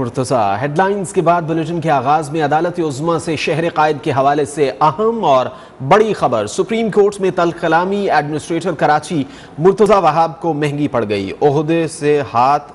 Murtaza. Headlines के बाद bulletin के आगाज में अदालत उज़्मा से शहर कायद के हवाले से अहम और बड़ी खबर। सुप्रीम कोर्ट में तल्ख कलामी एडमिनिस्ट्रेटर कराची मुर्तज़ा वहाब को महंगी पड़ गई। ओहदे से हाथ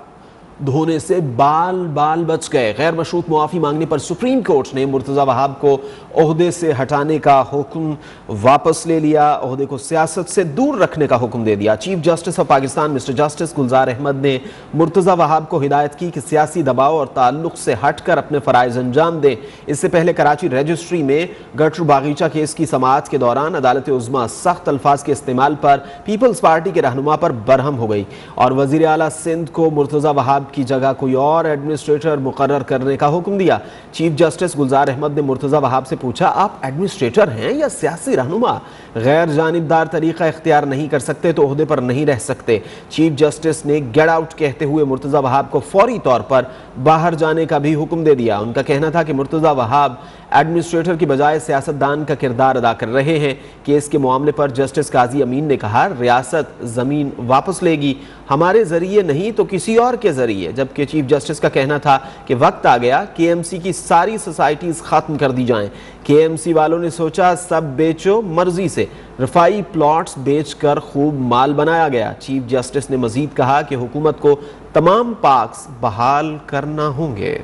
धोने से बाल बाल बच गए। गैर मशरूत मुआफ़ी मांगने पर सुप्रीम कोर्ट ने मुर्तज़ा वहाब को ओहदे से हटाने का हुक्म वापस ले लिया। ओहदे को सियासत से दूर रखने का हुक्म दे दिया। Chief justice of Pakistan mister justice Gulzar Ahmed ने मुर्तज़ा वहाब को हिदायत की कि सियासी दबाव और ताल्लुक से हट कर अपने फ़राइज़ अंजाम दें। इससे पहले कराची रजिस्ट्री में गटर बागीचा केस की समाअत के दौरान अदालत उज़्मा सख्त अल्फाज के इस्तेमाल पर पीपल्स पार्टी के रहनुमा पर बरहम हो गई और वज़ीर आला सिंध को मुर्तज़ा वहाब की जगह कोई और एडमिनिस्ट्रेटर मुकर्रर करने का हुक्म दिया। चीफ जस्टिस गुलजार अहमद ने मुर्तज़ा वहाब से पूछा, आप एडमिनिस्ट्रेटर हैं या सियासी रहनुमा? गैर जानिबदार तरीका इख्तियार नहीं कर सकते तो ओहदे पर नहीं रह सकते। चीफ जस्टिस ने गेट आउट कहते हुए मुर्तज़ा वहाब को फौरी तौर पर बाहर जाने का भी हुक्म दे दिया। उनका कहना था कि मुर्तज़ा वहाब एडमिनिस्ट्रेटर की बजाय सियासतदान का किरदार अदा कर रहे हैं। केस के मामले पर जस्टिस काजी अमीन ने कहा, रियासत ज़मीन वापस लेगी, हमारे जरिए नहीं तो किसी और के जरिए। जबकि चीफ जस्टिस का कहना था कि वक्त आ गया केएमसी की सारी सोसाइटीज खत्म कर दी जाएं। केएमसी वालों ने सोचा सब बेचो मर्जी से, रफाई प्लॉट्स बेचकर खूब माल बनाया गया। चीफ जस्टिस ने मजीद कहा कि हुकूमत को तमाम पार्क्स बहाल करना होंगे।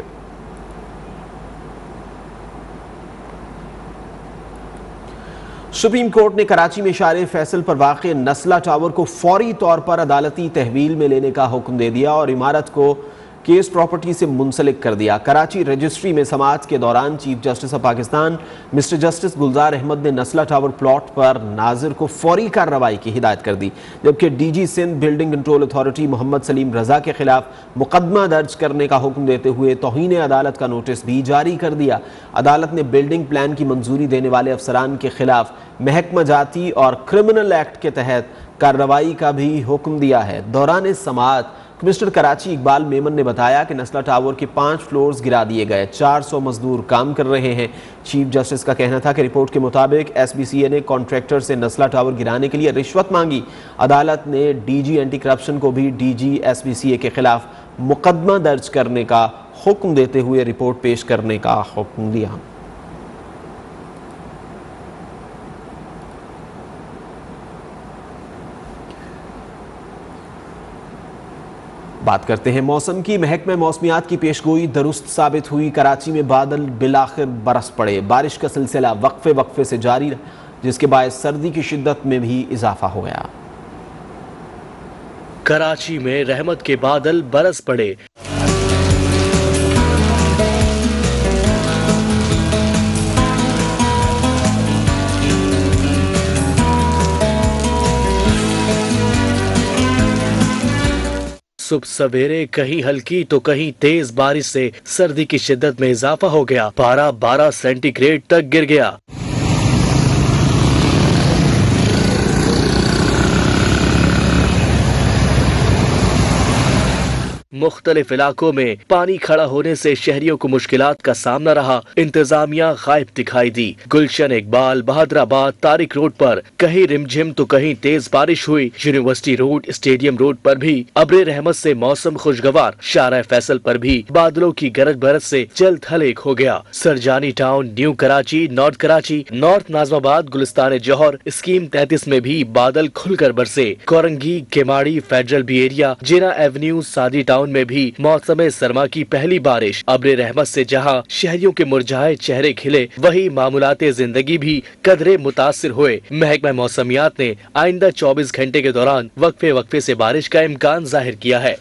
सुप्रीम कोर्ट ने कराची में शारे फैसल पर वाक़ नस्ला टावर को फौरी तौर पर अदालती तहवील में लेने का हुक्म दे दिया और इमारत को केस प्रॉपर्टी से मुंसलिक कर दिया। कराची रजिस्ट्री में समाअत के दौरान chief justice of Pakistan mister justice Gulzar Ahmed ने नस्ला टावर प्लॉट पर नाजिर को फौरी कार्रवाई की हिदायत कर दी। जबकि DG Sindh building control authority Mohammad Salim Raza के खिलाफ मुकदमा दर्ज करने का हुक्म देते हुए तौहीन अदालत का नोटिस भी जारी कर दिया। अदालत ने बिल्डिंग प्लान की मंजूरी देने वाले अफसरान के खिलाफ महकमा जाती और क्रिमिनल एक्ट के तहत कार्रवाई का भी हुक्म दिया है। दौरान इस समाअत कमिश्नर कराची इकबाल मेमन ने बताया कि नस्ला टावर के 5 फ्लोर्स गिरा दिए गए, 400 मजदूर काम कर रहे हैं। चीफ जस्टिस का कहना था कि रिपोर्ट के मुताबिक एसबीसीए ने कॉन्ट्रैक्टर से नस्ला टावर गिराने के लिए रिश्वत मांगी। अदालत ने डीजी एंटी करप्शन को भी डीजी एसबीसीए के खिलाफ मुकदमा दर्ज करने का हुक्म देते हुए रिपोर्ट पेश करने का हुक्म दिया। बात करते हैं मौसम की। महकमे मौसमियात की पेशगोई दुरुस्त साबित हुई। कराची में बादल बिलाखिर बरस पड़े। बारिश का सिलसिला वक्फे वक्फे से जारी, जिसके बायस सर्दी की शिद्दत में भी इजाफा हो गया। कराची में रहमत के बादल बरस पड़े। सुबह सवेरे कहीं हल्की तो कहीं तेज बारिश से सर्दी की शिद्दत में इजाफा हो गया। पारा 12 सेंटीग्रेड तक गिर गया। मुख्तलिफ इलाकों में पानी खड़ा होने से शहरियों को मुश्किलात का सामना रहा। इंतजामिया गायब दिखाई दी। गुलशन इकबाल, बहादुराबाद, तारिक रोड पर कहीं रिमझिम तो कहीं तेज बारिश हुई। यूनिवर्सिटी रोड, स्टेडियम रोड पर भी अब्रे रहमत से मौसम खुशगवार। शारा फैसल पर भी बादलों की गरज बरस से जल्द हलेक हो गया। Surjani town, new Karachi, north Nazimabad, Gulistan Jauhar, scheme 33 में भी बादल खुलकर बरसे। Korangi, Kemari, federal B area, Jinnah avenue, Saadi town में भी मौसम सरमा की पहली बारिश। अब्रे रहमत से जहां शहरियों के मुरझाए चेहरे खिले, वहीं मामूलाते जिंदगी भी कदरे मुतासिर हुए। महकमा मौसमियात ने आइंदा 24 घंटे के दौरान वक्फे वक्फे से बारिश का इम्कान जाहिर किया है।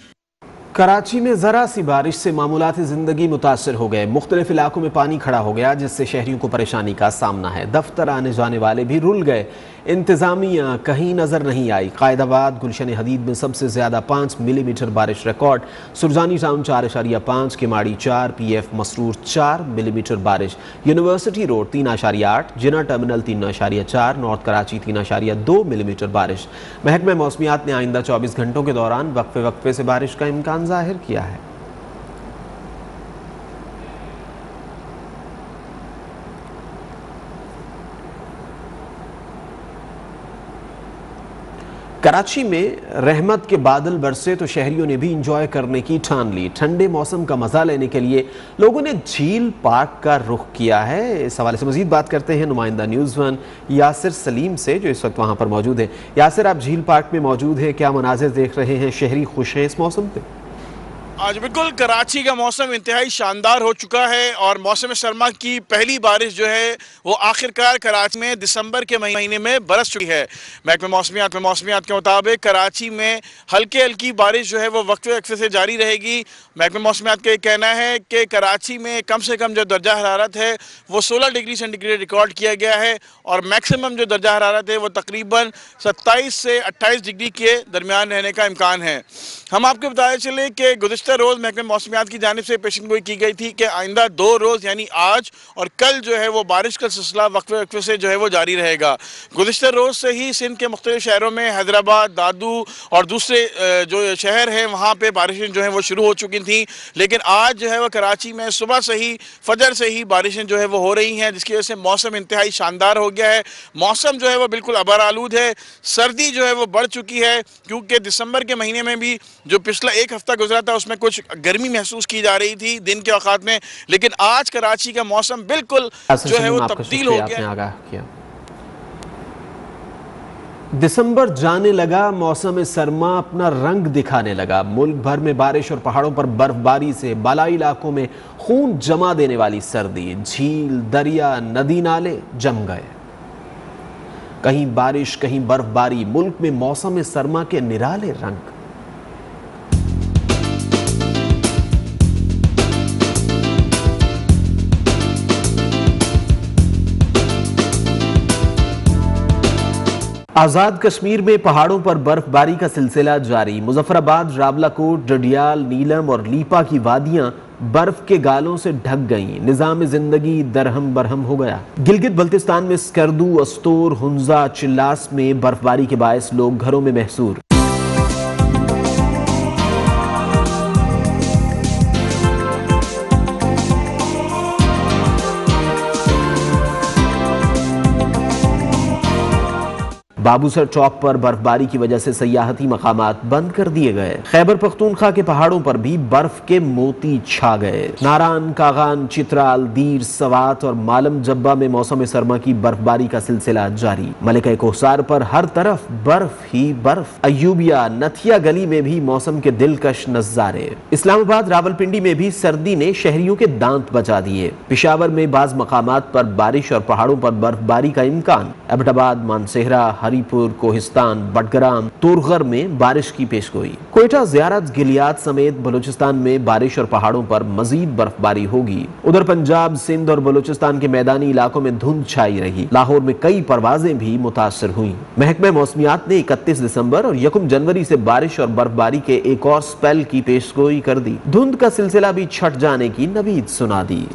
कराची में जरा सी बारिश से मामूलात जिंदगी मुतासर हो गए। मुख्तलिफ इलाकों में पानी खड़ा हो गया, जिससे शहरियों को परेशानी का सामना है। दफ्तर आने जाने वाले भी रुल गए। इंतजामिया कहीं नजर नहीं आई। कायदाबाद, गुलशन हदीद में सबसे ज्यादा 5 मिलीमीटर बारिश record. Surjani town 4.5, Keamari 4, PF Masroor 4 millimetre बारिश। यूनिवर्सिटी रोड 3.8, जिना टर्मिनल 3.4, नॉर्थ कराची 3.2 मिलीमीटर बारिश। महकमा मौसमियात ने आइंदा 24 घंटों के दौरान वक्फे वक्फे से बारिश का इम्कान जाहिर किया है। कराची में रहमत के बादल बरसे तो शहरियों ने भी इंजॉय करने की ठान ली। ठंडे मौसम का मजा लेने के लिए लोगों ने झील पार्क का रुख किया है। इस हवाले से मजीद बात करते हैं नुमाइंदा न्यूज़ वन यासिर सलीम से, जो इस वक्त वहां पर मौजूद है। यासिर, आप झील पार्क में मौजूद हैं, क्या मनाजिर देख रहे हैं? शहरी खुश हैं इस मौसम पे? आज बिल्कुल कराची का मौसम इंतहाई शानदार हो चुका है और मौसम सरमा की पहली बारिश जो है वो आखिरकार कराची में दिसंबर के महीने में बरस चुकी है। महकमे मौसमियात के मुताबिक कराची में हल्की हल्की बारिश जो है वो वक्फे से जारी रहेगी। महकमे मौसमियात का कहना है कि कराची में कम से कम जो दर्जा हरारत है वो 16 डिग्री सेंटीग्रेड रिकॉर्ड किया गया है और मैक्सिमम जो दर्जा हरारत है वो तकरीबन 27 से 28 डिग्री के दरमियान रहने का इम्कान है। हम आपको बताया चले कि गुज़िश्ता रोज़ महकमे मौसमियात की जानिब से पेशेनगोई की गई थी कि आइंदा 2 रोज़ यानी आज और कल जो है वो बारिश का सिलसिला वक्फे से जो है वो जारी रहेगा। गुज़िश्ता रोज़ से ही सिंध के मुख्तलिफ शहरों में हैदराबाद, दादू और दूसरे जो शहर हैं वहाँ पे बारिशें जो हैं वो शुरू हो चुकी थी, लेकिन आज जो है वो कराची में सुबह से ही फजर से ही बारिशें जो है वो हो रही हैं, जिसकी वजह से मौसम इंतहाई शानदार हो गया है। मौसम जो है वो बिल्कुल अबर आलूद है। सर्दी जो है वो बढ़ चुकी है क्योंकि दिसंबर के महीने में भी जो पिछला एक हफ्ता गुजरा था उसमें कुछ गर्मी महसूस की जा रही थी दिन के औकात में, लेकिन आज कराची का मौसम बिल्कुल जो है वो तब्दील हो गया। दिसंबर जाने लगा, मौसम सरमा अपना रंग दिखाने लगा। मुल्क भर में बारिश और पहाड़ों पर बर्फबारी से बालाई इलाकों में खून जमा देने वाली सर्दी, झील, दरिया, नदी नाले जम गए। कहीं बारिश, कहीं बर्फबारी, मुल्क में मौसम सरमा के निराले रंग। आज़ाद कश्मीर में पहाड़ों पर बर्फबारी का सिलसिला जारी। मुजफ्फराबाद, रावलाकोट, डडियाल, नीलम और लीपा की वादियां बर्फ के गालों से ढक गईं। निज़ाम जिंदगी दरहम बरहम हो गया। गिलगित बल्तिस्तान में स्कर्दू, अस्तोर, हुंजा, चिल्लास में बर्फबारी के बायस लोग घरों में महसूर। बाबूसर चौक पर बर्फबारी की वजह से सयाहती मकामात बंद कर दिए गए। खैबर पख्तूनख्वा के पहाड़ों पर भी बर्फ के मोती छा गए। नारान, कागान, चित्राल, दीर, सवात और मालम जब्बा में मौसम सरमा की बर्फबारी का सिलसिला जारी। मलिका कोहसार पर हर तरफ बर्फ ही बर्फ। अयूबिया, नथिया गली में भी मौसम के दिलकश नजारे। इस्लामाबाद, रावलपिंडी में भी सर्दी ने शहरियों के दांत बचा दिए। पेशावर में बाज मकामात पर बारिश और पहाड़ों पर बर्फबारी का इम्कान। एबटाबाद, मानसेहरा, हरीपुर, कोहिस्तान, बटग्राम, तुरगर में बारिश की पेशगोई। कोयटा, ज़ियारत, गिलियात समेत बलूचिस्तान में बारिश और पहाड़ों पर मजीद बर्फबारी होगी। उधर पंजाब, सिंध और बलूचिस्तान के मैदानी इलाकों में धुंध छाई रही। लाहौर में कई परवाजें भी मुतासर हुई। महकमे मौसमियात ने 31 दिसंबर और 1 जनवरी से बारिश और बर्फबारी के एक और स्पेल की पेशगोई कर दी। धुंध का सिलसिला भी छट जाने की नवीद सुना दी।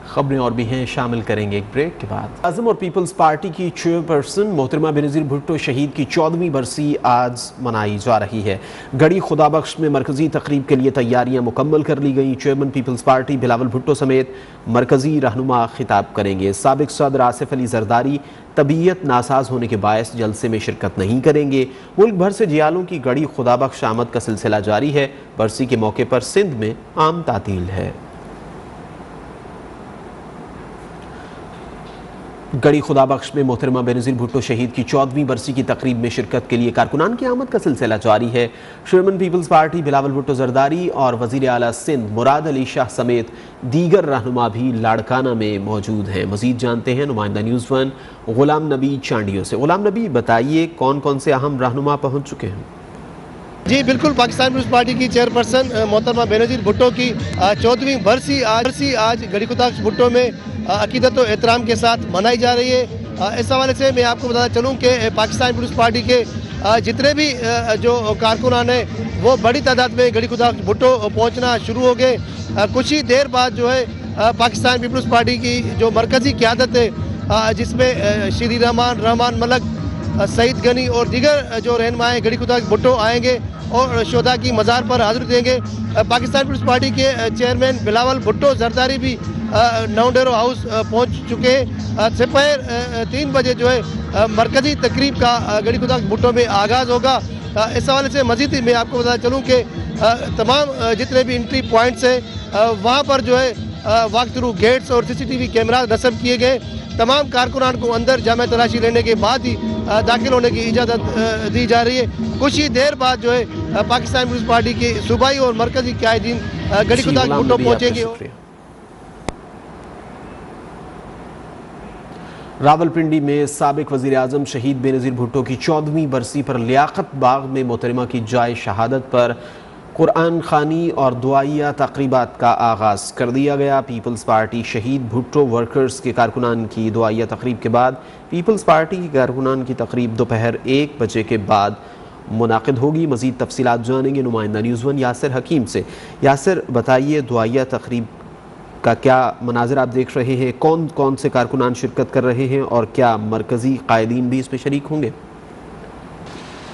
खबरें और भी हैं, शामिल करेंगे एक ब्रेक के बाद। आज़म और पीपल्स पार्टी की चेयरपर्सन मोहतरमा बेनज़ीर भुट्टो शहीद की 14वीं बरसी आज मनाई जा रही है। गढ़ी खुदाबख्श में मरकजी तकरीब के लिए तैयारियां मुकम्मल कर ली गई। Chairman People's Party Bilawal Bhutto समेत मरकजी रहनुमा खिताब करेंगे। साबिक सदर आसिफ अली जरदारी तबीयत नासाज होने के बायस जलसे में शिरकत नहीं करेंगे। मुल्क भर से जियालों की गढ़ी खुदाबख्श आमद का सिलसिला जारी है। बरसी के मौके पर सिंध में आम तातील है। गढ़ी खुदाबख्श में मोहतरमा बेनज़ीर भुट्टो शहीद की 14वीं बरसी की तकरीब में शिरकत के लिए कारकुनान की आमद का सिलसिला जारी है। Chairman People's Party Bilawal Bhutto Zardari और वज़ीर आला सिंध मुराद अली शाह समेत दीगर रहनुमा भी लाड़काना में मौजूद हैं। मज़ीद जानते हैं नुमाइंदा न्यूज़ वन गुलाम नबी चांडियों से। गुलाम नबी, बताइए कौन कौन से अहम रहनुमा पहुँच चुके हैं? जी बिल्कुल, पाकिस्तान पीपल्स पार्टी की चेयरपर्सन मोहतरमा बेनज़ीर भुट्टो की 14वीं बरसी आज गढ़ी खुदाबख्श भुट्टो में अकीदत और एहतराम के साथ मनाई जा रही है। इस हवाले से मैं आपको बताना चलूँ कि पाकिस्तान पीपल्स पार्टी के जितने भी जो कारकुनान हैं वो बड़ी तादाद में गढ़ी खुदाबख्श भुट्टो पहुँचना शुरू हो गए। कुछ ही देर बाद जो है पाकिस्तान पीपल्स पार्टी की जो मरकज़ी क़यादत है जिसमें श्री रहमान मलक, सईद गनी और दीगर जो रहनुमाएँ गढ़ी खुदाबख्श भुट्टो आएंगे और शोधा की मज़ार पर हाजिर देंगे। पाकिस्तान पीपल्स पार्टी के चेयरमैन बिलावल भुट्टो जरदारी भी नाउडेरो हाउस पहुंच चुके हैं। दोपहर 3 बजे जो है मरकजी तकरीब का गड़ी खुदाक भुट्टो में आगाज़ होगा। इस हवाले से मज़ीद मैं आपको बता चलूँ कि तमाम जितने भी एंट्री पॉइंट्स हैं वहाँ पर जो है वॉक थ्रू गेट्स और CCTV कैमरा नस्ब किए गए। तमाम कारकुनान को अंदर जामे तलाशी लेने के बाद ही दाखिल होने की इजाज़त दी जा रही है। कुछ ही देर बाद जो है पाकिस्तान पीपल्स पार्टी के सूबाई और मरकजी कायदीन गड़ी खुदाक भुट्टो पहुँचेंगे। रावलपिंडी में साबिक वज़ीर आज़म शहीद बेनज़ीर भुट्टो की 14वीं बरसी पर लियाकत बाग में मोहतरमा की जाए शहादत पर कुरान खानी और दुआइया तक़रीबात का आगाज़ कर दिया गया। पीपल्स पार्टी शहीद भुट्टो वर्कर्स के कारकुनान की दुआइया तक़रीब के बाद पीपल्स पार्टी के कारकुनान की तक़रीब दोपहर 1 बजे के बाद मुनाक़िद होगी। मज़ीद तफ़सीलात जानेंगे नुमाइंदा न्यूज़ 1 यासिर हकीम से। यासिर, बताइए दुआइया तक़रीब का क्या मनाज़िर आप देख रहे हैं, कौन कौन से कारकुनान शिरकत कर रहे हैं और क्या मरकज़ी कायदीन भी इसमें शरीक होंगे?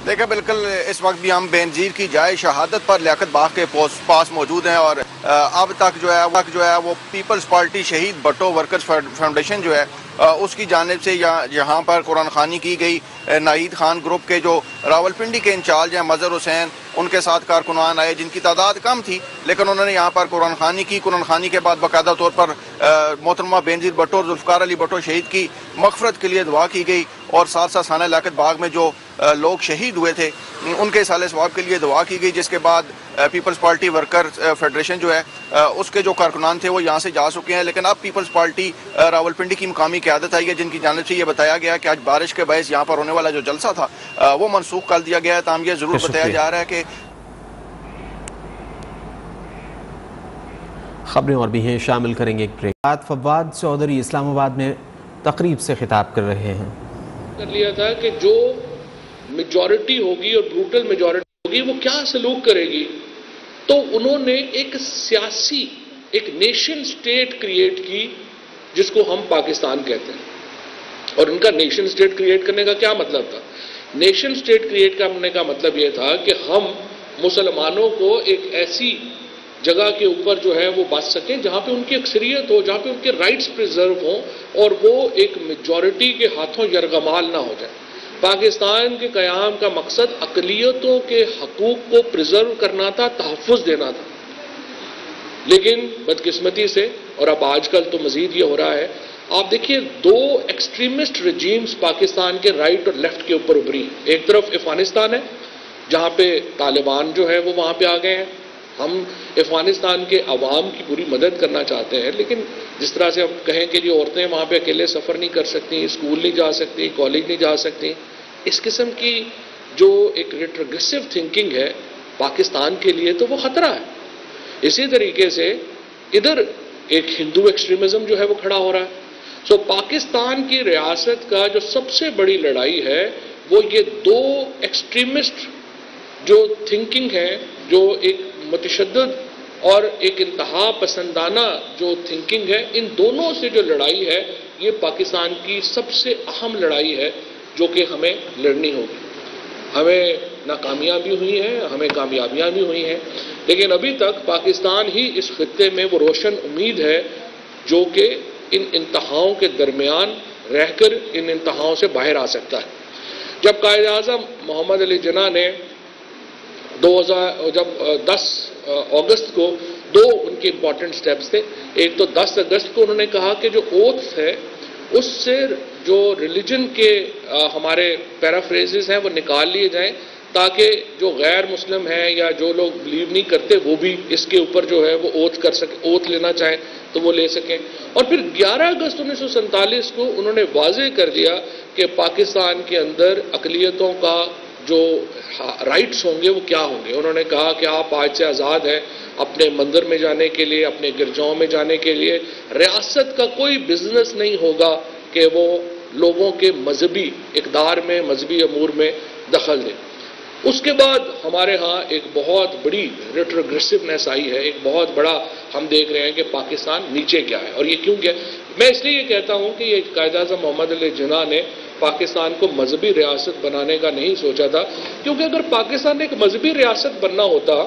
देखिए, बिल्कुल इस वक्त भी हम बेनज़ीर की जाए शहादत पर लियाकत बाग के पास मौजूद हैं और अब तक जो है वो पीपल्स पार्टी शहीद भुट्टो वर्कर्स फाउंडेशन जो है उसकी जानिब से यहाँ पर कुरान खानी की गई। नाहिद खान ग्रुप के जो रावलपिंडी के इंचार्ज हैं मज़हर हुसैन, उनके साथ कारकुनान आए जिनकी तादाद कम थी, लेकिन उन्होंने यहाँ पर कुरान खानी की। कुरान खानी के बाद बाकायदा तौर पर मोहतरमा बेनज़ीर भुट्टो और जुल्फ़िकार अली भुट्टो शहीद की मग़फ़िरत के लिए दुआ की गई और साथ साथ थाना लियाकत बाग में जो लोग शहीद हुए थे उनके साले सवाब के लिए दुआ की गई। जिसके बाद पीपल्स पार्टी वर्कर फेडरेशन जो है उसके जो कारकुनान थे वो यहाँ से जा चुके हैं, लेकिन अब पीपल्स पार्टी रावलपिंडी की मुकामी क़यादत आई है जिनकी जानिब से ये बताया गया कि आज बारिश के बायस यहाँ पर होने वाला जो जलसा था वो मनसूख कर दिया गया है। ताम ये ज़रूर बताया जा रहा है कि खबरें और भी हैं, शामिल करेंगे एक ब्रेक। फवाद चौधरी इस्लामाबाद में तकरीब से खिताब कर रहे हैं। कर लिया था कि जो मेजॉरिटी होगी और ब्रूटल मेजॉरिटी होगी वो क्या सलूक करेगी, तो उन्होंने एक सियासी एक नेशन स्टेट क्रिएट की जिसको हम पाकिस्तान कहते हैं। और उनका नेशन स्टेट क्रिएट करने का क्या मतलब था? नेशन स्टेट क्रिएट करने का मतलब यह था कि हम मुसलमानों को एक ऐसी जगह के ऊपर जो है वो बच सकें जहां पे उनकी अक्सरियत हो, जहां पे उनके राइट्स प्रिजर्व हों और वो एक मेजॉरिटी के हाथों यरगमाल ना हो जाए। पाकिस्तान के क़याम का मकसद अक़लियतों के हकूक़ को प्रिजर्व करना था, तहफ़्फ़ुज़ देना था। लेकिन बदकिस्मती से, और अब आजकल तो मज़ीद ये हो रहा है, आप देखिए 2 एक्सट्रीमिस्ट रजीम्स पाकिस्तान के राइट और लेफ्ट के ऊपर उभरी। एक तरफ अफ़गानिस्तान है जहाँ पे तालिबान जो है वो वहाँ पे आ गए हैं। हम अफ़गानिस्तान के अवाम की पूरी मदद करना चाहते हैं, लेकिन जिस तरह से हम कहें कि ये औरतें वहाँ पे अकेले सफ़र नहीं कर सकती, स्कूल नहीं जा सकती, कॉलेज नहीं जा सकती, इस किस्म की जो एक रिट्रोग्रेसिव थिंकिंग है पाकिस्तान के लिए, तो वो ख़तरा है। इसी तरीके से इधर एक हिंदू एक्सट्रीमिज़म जो है वो खड़ा हो रहा है। सो पाकिस्तान की रियासत का जो सबसे बड़ी लड़ाई है वो ये 2 एक्सट्रीमिस्ट जो थिंकिंग है, जो एक मुतशद्दिद और एक इंतहा पसंदाना जो थिंकिंग है, इन दोनों से जो लड़ाई है ये पाकिस्तान की सबसे अहम लड़ाई है जो कि हमें लड़नी होगी। हमें नाकामियाँ भी हुई हैं, हमें कामयाबियाँ भी हुई हैं, लेकिन अभी तक पाकिस्तान ही इस खित्ते में वो रोशन उम्मीद है जो कि इन इंतहाओं के दरमियान रहकर इन इंतहाओं से बाहर आ सकता है। जब कायद आज़म मोहम्मद अली जिन्ना ने 10 अगस्त को 2 उनके इंपॉर्टेंट स्टेप्स थे। एक तो 10 अगस्त को उन्होंने कहा कि जो ओथ्स है उससे जो रिलीजन के हमारे पैराफ्रेजेस हैं वो निकाल लिए जाएं, ताकि जो गैर मुस्लिम हैं या जो लोग बिलीव नहीं करते वो भी इसके ऊपर जो है वो ओथ कर सके, ओथ लेना चाहें तो वो ले सकें। और फिर 11 अगस्त 1947 को उन्होंने वाज़ेह कर दिया कि पाकिस्तान के अंदर अक़लियतों का जो राइट्स होंगे वो क्या होंगे। उन्होंने कहा कि आप आज से आज़ाद हैं अपने मंदिर में जाने के लिए, अपने गिरजाओं में जाने के लिए। रियासत का कोई बिजनेस नहीं होगा कि वो लोगों के मजहबी इक़दार में, मजहबी अमूर में दखल दे। उसके बाद हमारे यहाँ एक बहुत बड़ी रिट्रोग्रेसिवनेस आई है, एक बहुत बड़ा हम देख रहे हैं कि पाकिस्तान नीचे क्या है। और ये क्यों गया? मैं इसलिए ये कहता हूँ कि ये कायद-ए-आज़म मोहम्मद अली जिन्ना ने पाकिस्तान को मजहबी रियासत बनाने का नहीं सोचा था, क्योंकि अगर पाकिस्तान एक मजहबी रियासत बनना होता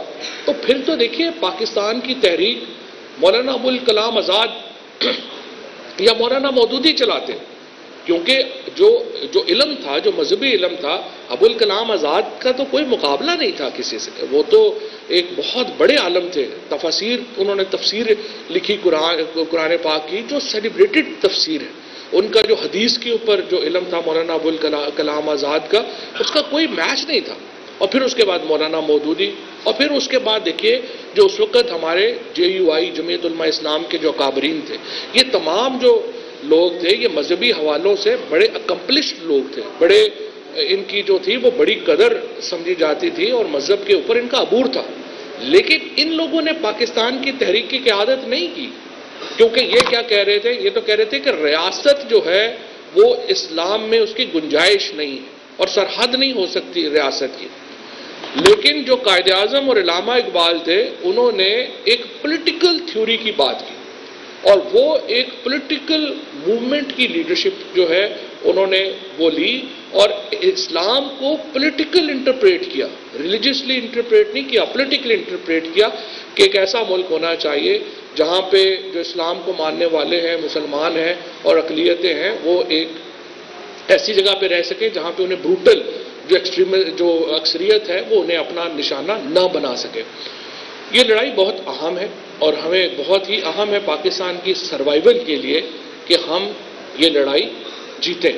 तो फिर तो देखिए पाकिस्तान की तहरीक मौलाना अबुल कलाम आज़ाद या मौलाना मौदूदी चलाते, क्योंकि जो इल्म था, जो मजहबी इल्म था, अबुल कलाम आज़ाद का तो कोई मुकाबला नहीं था किसी से। वो तो एक बहुत बड़े आलम थे। तफसीर, उन्होंने तफसीर लिखी कुरान पाक की, जो सेलिब्रेटेड तफसीर है। उनका जो हदीस के ऊपर जो इल्म था मौलाना अबुल कलाम आज़ाद का, उसका कोई मैच नहीं था। और फिर उसके बाद मौलाना मौदूदी, और फिर उसके बाद देखिए जो उस वक़्त हमारे JUI जमीयत उलमा इस्लाम के जो काबरीन थे, ये तमाम जो लोग थे ये मजहबी हवालों से बड़े अकम्पलिश्ड लोग थे, बड़े इनकी जो थी वो बड़ी कदर समझी जाती थी और मजहब के ऊपर इनका अबूर था। लेकिन इन लोगों ने पाकिस्तान की तहरीक की क़यादत नहीं की, क्योंकि ये क्या कह रहे थे, ये तो कह रहे थे कि रियासत जो है वो इस्लाम में उसकी गुंजाइश नहीं है और सरहद नहीं हो सकती रियासत की। लेकिन जो कायदे आज़म और इल्लामा इकबाल थे, उन्होंने एक पॉलिटिकल थ्योरी की बात की और वो एक पॉलिटिकल मूवमेंट की लीडरशिप जो है उन्होंने वो ली और इस्लाम को पॉलिटिकल इंटरप्रेट किया, रिलीजियसली इंटरप्रेट नहीं किया, पॉलिटिकल इंटरप्रेट किया कि एक ऐसा मुल्क होना चाहिए जहाँ पे जो इस्लाम को मानने वाले हैं, मुसलमान हैं और अक़लियतें हैं, वो एक ऐसी जगह पे रह सके जहाँ पे उन्हें ब्रूटल जो अक्सरियत है वो उन्हें अपना निशाना न बना सके। ये लड़ाई बहुत अहम है और हमें बहुत ही अहम है पाकिस्तान की सर्वाइवल के लिए कि हम ये लड़ाई जीतें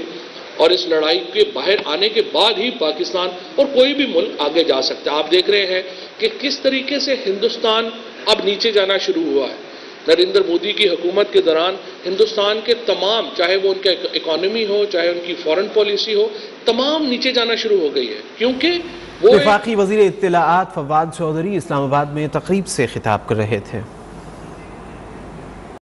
और इस लड़ाई के बाहर आने के बाद ही पाकिस्तान और कोई भी मुल्क आगे जा सकता है। आप देख रहे हैं कि किस तरीके से हिंदुस्तान अब नीचे जाना शुरू हुआ है। नरेंद्र मोदी की हुकूमत के दौरान हिंदुस्तान के तमाम, चाहे वो उनका इकोनॉमी हो, चाहे उनकी फॉरेन पॉलिसी हो, तमाम नीचे जाना शुरू हो गई है, क्योंकि वो वफाकी वज़ीर इत्तलाआत फवाद चौधरी इस्लामाबाद में तकरीब से खिताब कर रहे थे।